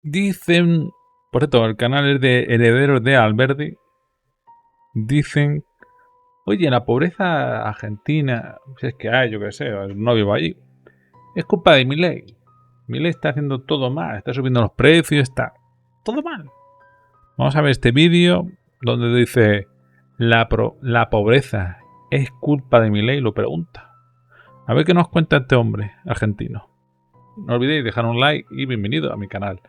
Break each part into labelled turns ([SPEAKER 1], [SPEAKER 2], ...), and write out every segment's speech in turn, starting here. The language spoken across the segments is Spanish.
[SPEAKER 1] Dicen, por cierto, el canal es de Herederos de Alberdi. Dicen, oye, la pobreza argentina, si es que hay, yo qué sé, no vivo allí, es culpa de Milei. Milei está haciendo todo mal, está subiendo los precios, está todo mal. Vamos a ver este vídeo donde dice, la pobreza es culpa de Milei, lo pregunta. A ver qué nos cuenta este hombre argentino. No olvidéis dejar un like y bienvenido a mi canal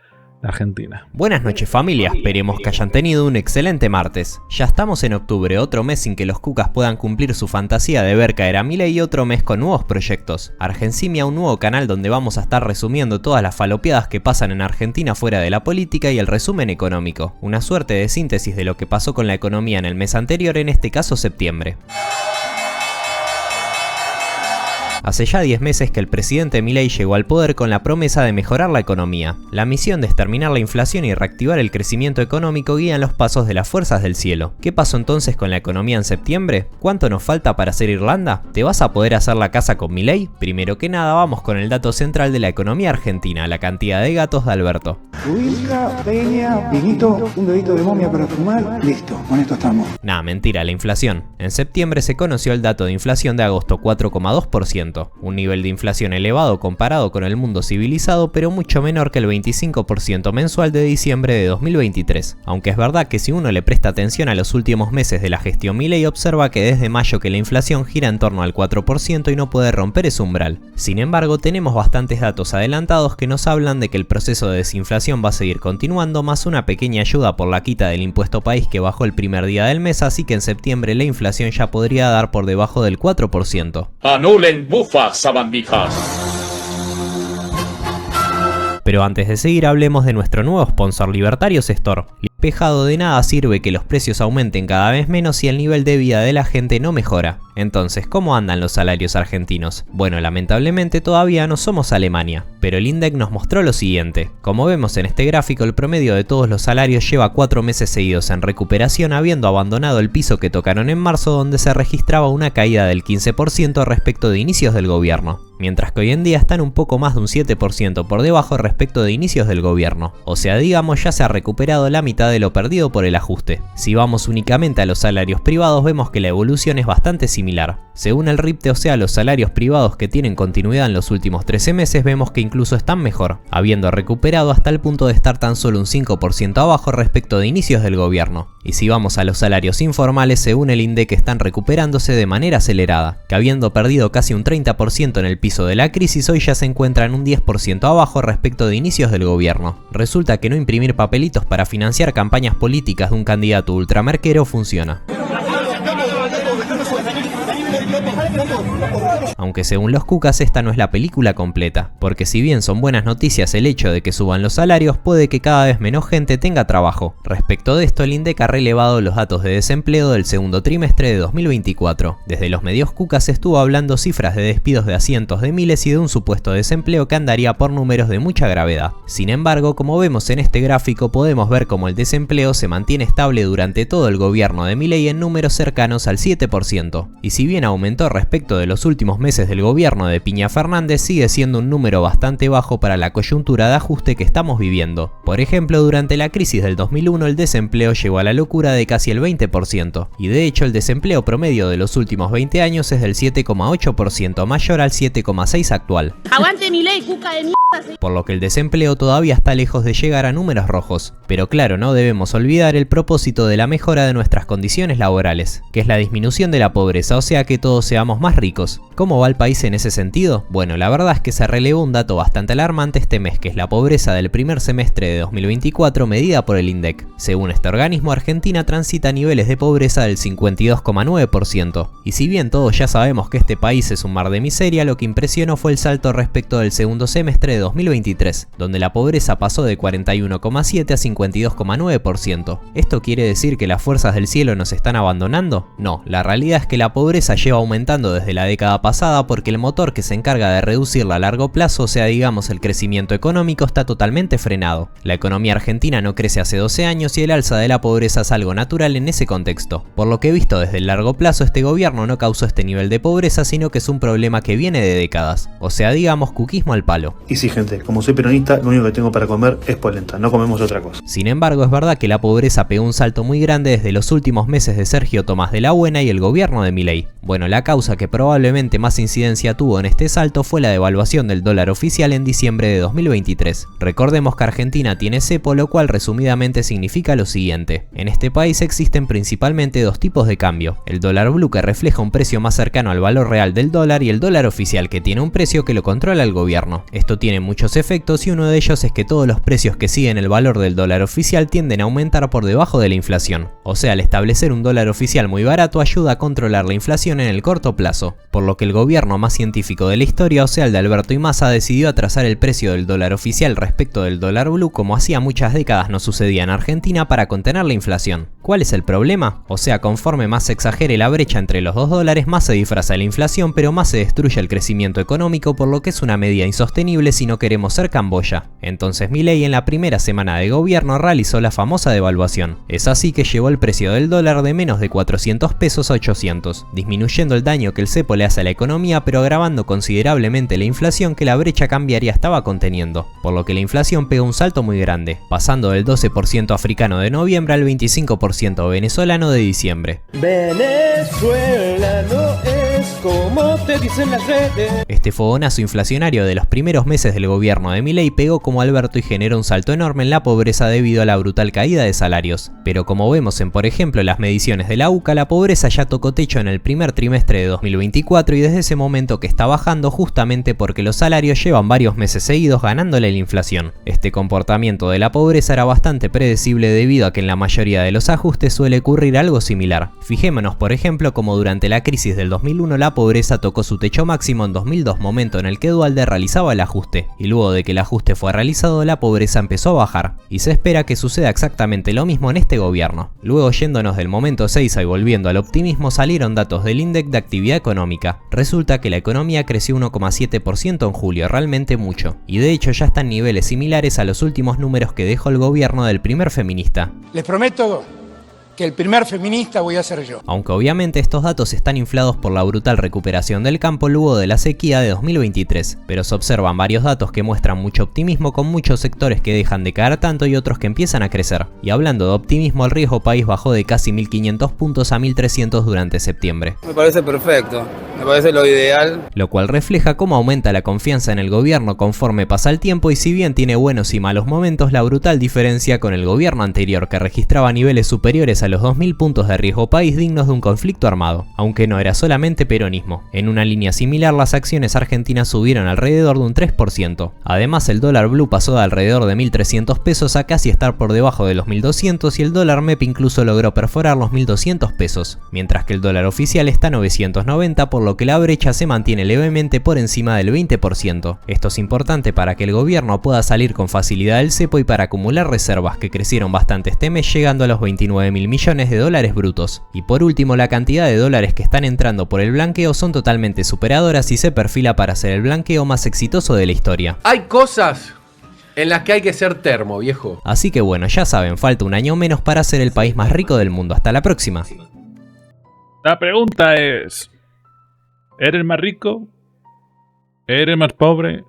[SPEAKER 1] de Argentina.
[SPEAKER 2] Buenas noches familia, esperemos que hayan tenido un excelente martes. Ya estamos en octubre, otro mes sin que los cucas puedan cumplir su fantasía de ver caer a Milei y otro mes con nuevos proyectos. Argencimia, un nuevo canal donde vamos a estar resumiendo todas las falopeadas que pasan en Argentina fuera de la política y el resumen económico. Una suerte de síntesis de lo que pasó con la economía en el mes anterior, en este caso septiembre. Hace ya 10 meses que el presidente Milei llegó al poder con la promesa de mejorar la economía. La misión de exterminar la inflación y reactivar el crecimiento económico guían los pasos de las fuerzas del cielo. ¿Qué pasó entonces con la economía en septiembre? ¿Cuánto nos falta para ser Irlanda? ¿Te vas a poder hacer la casa con Milei? Primero que nada vamos con el dato central de la economía argentina, la cantidad de gatos de Alberto.
[SPEAKER 3] Whisky, peña, vinito, un dedito de momia para fumar, listo, con esto estamos.
[SPEAKER 2] Nah, mentira, la inflación. En septiembre se conoció el dato de inflación de agosto, 4,2%. Un nivel de inflación elevado comparado con el mundo civilizado, pero mucho menor que el 25% mensual de diciembre de 2023. Aunque es verdad que si uno le presta atención a los últimos meses de la gestión Milei, observa que desde mayo que la inflación gira en torno al 4% y no puede romper ese umbral. Sin embargo, tenemos bastantes datos adelantados que nos hablan de que el proceso de desinflación va a seguir continuando, más una pequeña ayuda por la quita del impuesto país que bajó el primer día del mes, así que en septiembre la inflación ya podría dar por debajo del 4%.
[SPEAKER 4] Anulen bufas, sabandijas.
[SPEAKER 2] Pero antes de seguir, hablemos de nuestro nuevo sponsor, Libertarios Store. Despejado, de nada sirve que los precios aumenten cada vez menos si el nivel de vida de la gente no mejora. Entonces, ¿cómo andan los salarios argentinos? Bueno, lamentablemente todavía no somos Alemania, pero el INDEC nos mostró lo siguiente. Como vemos en este gráfico, el promedio de todos los salarios lleva 4 meses seguidos en recuperación, habiendo abandonado el piso que tocaron en marzo, donde se registraba una caída del 15% respecto de inicios del gobierno. Mientras que hoy en día están un poco más de un 7% por debajo respecto de inicios del gobierno. O sea, digamos, ya se ha recuperado la mitad de lo perdido por el ajuste. Si vamos únicamente a los salarios privados, vemos que la evolución es bastante similar. Según el RIPTE, o sea, los salarios privados que tienen continuidad en los últimos 13 meses, vemos que incluso están mejor, habiendo recuperado hasta el punto de estar tan solo un 5% abajo respecto de inicios del gobierno. Y si vamos a los salarios informales, según el INDEC, están recuperándose de manera acelerada, que habiendo perdido casi un 30% en el piso de la crisis, hoy ya se encuentran un 10% abajo respecto de inicios del gobierno. Resulta que no imprimir papelitos para financiar campañas políticas de un candidato ultramerquero funciona. Aunque según los cucas esta no es la película completa, porque si bien son buenas noticias el hecho de que suban los salarios, puede que cada vez menos gente tenga trabajo. Respecto de esto, el INDEC ha relevado los datos de desempleo del segundo trimestre de 2024. Desde los medios cucas se estuvo hablando cifras de despidos de a cientos de miles y de un supuesto desempleo que andaría por números de mucha gravedad. Sin embargo, como vemos en este gráfico, podemos ver cómo el desempleo se mantiene estable durante todo el gobierno de Milei en números cercanos al 7%. Y si bien aumentó respecto de los últimos meses del gobierno de Piña Fernández, sigue siendo un número bastante bajo para la coyuntura de ajuste que estamos viviendo. Por ejemplo, durante la crisis del 2001 el desempleo llegó a la locura de casi el 20%, y de hecho el desempleo promedio de los últimos 20 años es del 7,8%, mayor al 7,6% actual.
[SPEAKER 5] ¡Aguante Milei, cuca de mierda!
[SPEAKER 2] Por lo que el desempleo todavía está lejos de llegar a números rojos. Pero claro, no debemos olvidar el propósito de la mejora de nuestras condiciones laborales, que es la disminución de la pobreza, o sea que todos seamos más ricos. ¿Cómo va el país en ese sentido? Bueno, la verdad es que se relevó un dato bastante alarmante este mes, que es la pobreza del primer semestre de 2024 medida por el INDEC. Según este organismo, Argentina transita niveles de pobreza del 52,9%. Y si bien todos ya sabemos que este país es un mar de miseria, lo que impresionó fue el salto respecto del segundo semestre de 2023, donde la pobreza pasó de 41,7 a 52,9%. ¿Esto quiere decir que las fuerzas del cielo nos están abandonando? No, la realidad es que la pobreza lleva aumentando desde la década pasada porque el motor que se encarga de reducirla a largo plazo, o sea digamos el crecimiento económico, está totalmente frenado. La economía argentina no crece hace 12 años y el alza de la pobreza es algo natural en ese contexto. Por lo que visto desde el largo plazo, este gobierno no causó este nivel de pobreza, sino que es un problema que viene de décadas. O sea digamos cuquismo al palo.
[SPEAKER 3] Y si
[SPEAKER 6] gente. Como soy peronista, lo único que tengo para comer es polenta, no comemos otra cosa.
[SPEAKER 2] Sin embargo, es verdad que la pobreza pegó un salto muy grande desde los últimos meses de Sergio Tomás de la Buena y el gobierno de Milei. Bueno, la causa que probablemente más incidencia tuvo en este salto fue la devaluación del dólar oficial en diciembre de 2023. Recordemos que Argentina tiene cepo, lo cual resumidamente significa lo siguiente. En este país existen principalmente dos tipos de cambio: el dólar blue, que refleja un precio más cercano al valor real del dólar, y el dólar oficial, que tiene un precio que lo controla el gobierno. Esto tiene muchos efectos y uno de ellos es que todos los precios que siguen el valor del dólar oficial tienden a aumentar por debajo de la inflación. O sea, al establecer un dólar oficial muy barato ayuda a controlar la inflación en el corto plazo, por lo que el gobierno más científico de la historia, o sea el de Alberto y Massa, decidió atrasar el precio del dólar oficial respecto del dólar blue, como hacía muchas décadas no sucedía en Argentina, para contener la inflación. ¿Cuál es el problema? O sea, conforme más se exagere la brecha entre los dos dólares, más se disfraza la inflación, pero más se destruye el crecimiento económico, por lo que es una medida insostenible si no queremos ser Camboya. Entonces Milei en la primera semana de gobierno realizó la famosa devaluación. Es así que llevó el precio del dólar de menos de 400 pesos a 800, disminuyendo el daño que el cepo le hace a la economía, pero agravando considerablemente la inflación que la brecha cambiaria estaba conteniendo, por lo que la inflación pegó un salto muy grande, pasando del 12% africano de noviembre al 25% venezolano de diciembre.
[SPEAKER 7] Venezuela no es como te dicen las redes.
[SPEAKER 2] Este fogonazo inflacionario de los primeros meses del gobierno de Milei pegó como Alberto y generó un salto enorme en la pobreza debido a la brutal caída de salarios. Pero como vemos en, por ejemplo, las mediciones de la UCA, la pobreza ya tocó techo en el primer trimestre de 2024 y desde ese momento que está bajando, justamente porque los salarios llevan varios meses seguidos ganándole la inflación. Este comportamiento de la pobreza era bastante predecible debido a que en la mayoría de los ajustes suele ocurrir algo similar. Fijémonos, por ejemplo, como durante la crisis del 2001 la pobreza tocó su techo máximo en 2002, momento en el que Duhalde realizaba el ajuste, y luego de que el ajuste fue realizado la pobreza empezó a bajar, y se espera que suceda exactamente lo mismo en este gobierno. Luego, yéndonos del momento Seiza y volviendo al optimismo, salieron datos del índice de actividad económica. Resulta que la economía creció 1,7% en julio, realmente mucho, y de hecho ya están niveles similares a los últimos números que dejó el gobierno del primer feminista.
[SPEAKER 8] Les prometo que el primer feminista voy a ser yo.
[SPEAKER 2] Aunque obviamente estos datos están inflados por la brutal recuperación del campo luego de la sequía de 2023, pero se observan varios datos que muestran mucho optimismo, con muchos sectores que dejan de caer tanto y otros que empiezan a crecer. Y hablando de optimismo, el riesgo país bajó de casi 1500 puntos a 1300 durante septiembre.
[SPEAKER 9] Me parece perfecto, me parece lo ideal.
[SPEAKER 2] Lo cual refleja cómo aumenta la confianza en el gobierno conforme pasa el tiempo, y si bien tiene buenos y malos momentos, la brutal diferencia con el gobierno anterior, que registraba niveles superiores a los 2000 puntos de riesgo país dignos de un conflicto armado, aunque no era solamente peronismo. En una línea similar, las acciones argentinas subieron alrededor de un 3%. Además, el dólar blue pasó de alrededor de 1300 pesos a casi estar por debajo de los 1200, y el dólar MEP incluso logró perforar los 1200 pesos, mientras que el dólar oficial está a 990, por lo que la brecha se mantiene levemente por encima del 20%. Esto es importante para que el gobierno pueda salir con facilidad del cepo y para acumular reservas, que crecieron bastante este mes, llegando a los 29.000 millones de dólares brutos. Y por último, la cantidad de dólares que están entrando por el blanqueo son totalmente superadoras y se perfila para ser el blanqueo más exitoso de la historia.
[SPEAKER 10] Hay cosas en las que hay que ser termo, viejo.
[SPEAKER 2] Así que bueno, ya saben, falta un año menos para ser el país más rico del mundo. Hasta la próxima.
[SPEAKER 1] La pregunta es: ¿eres más rico? ¿Eres más pobre?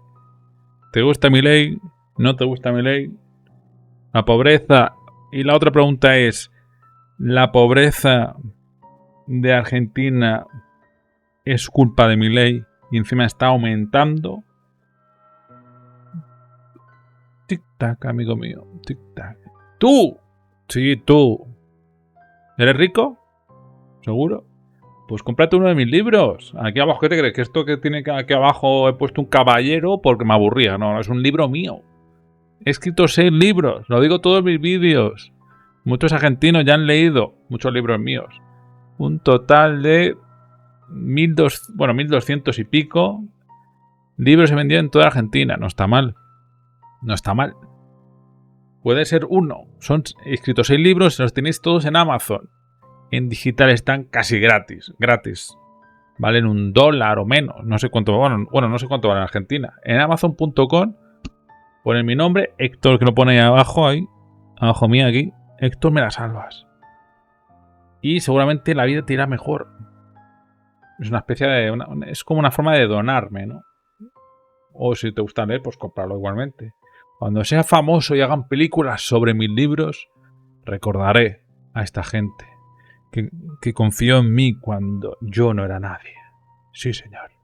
[SPEAKER 1] ¿Te gusta Milei? ¿No te gusta Milei? La pobreza. Y la otra pregunta es: ¿la pobreza de Argentina es culpa de Milei y encima está aumentando? Tic-tac, amigo mío. Tic-tac. ¡Tú! Sí, tú. ¿Eres rico? ¿Seguro? Pues cómprate uno de mis libros. Aquí abajo, ¿qué te crees? ¿Que esto que tiene aquí abajo he puesto un caballero porque me aburría? No, es un libro mío. He escrito 6 libros. Lo digo todos mis vídeos. Muchos argentinos ya han leído muchos libros míos. Un total de 1200 y pico libros se vendían en toda Argentina. No está mal. No está mal. Puede ser uno. He escrito 6 libros y los tenéis todos en Amazon. En digital están casi gratis. Gratis. Valen $1 o menos. No sé cuánto. Bueno, no sé cuánto vale en Argentina. En Amazon.com ponen mi nombre, Héctor, que lo pone ahí abajo, abajo mío aquí. Héctor, me la salvas. Y seguramente la vida te irá mejor. Es una especie de... es como una forma de donarme, ¿no? O si te gusta leer, pues cómpralo igualmente. Cuando sea famoso y hagan películas sobre mis libros, recordaré a esta gente que confió en mí cuando yo no era nadie. Sí, señor.